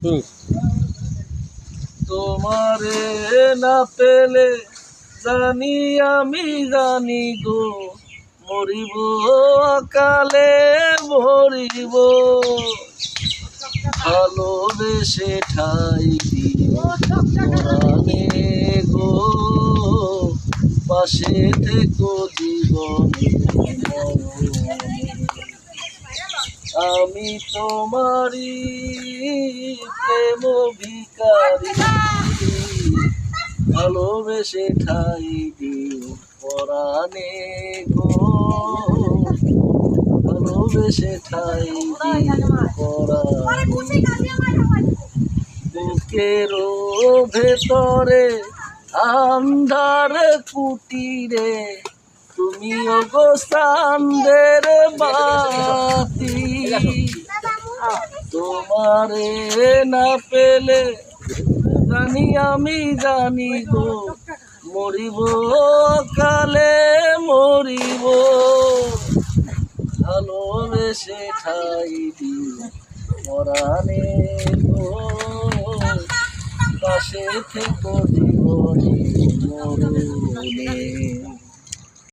হুম। তোমারে না পেলে জানি আমি জানি গো মরিব অকালে মরিব ভালোবেসে ঠাই দিও পরাণে গো পাশে থেকো জীবনে মরণে। আমি তোমারি প্রেম ভিখারি ভালোবেসে ঠাই দিও পরাণে গো ভালোবেসে ঠাই দিও পরাণে। বুকের ভেতরে আন্ধার কুটিরে তুমিও গো চাঁদের বাতি তোমারে না পেলে জানি আমি জানি গো মরিব কালে মরিব ভালোবেসে ঠাই দিও পরাণে গো পাশে থেকো জীবনে মরণে।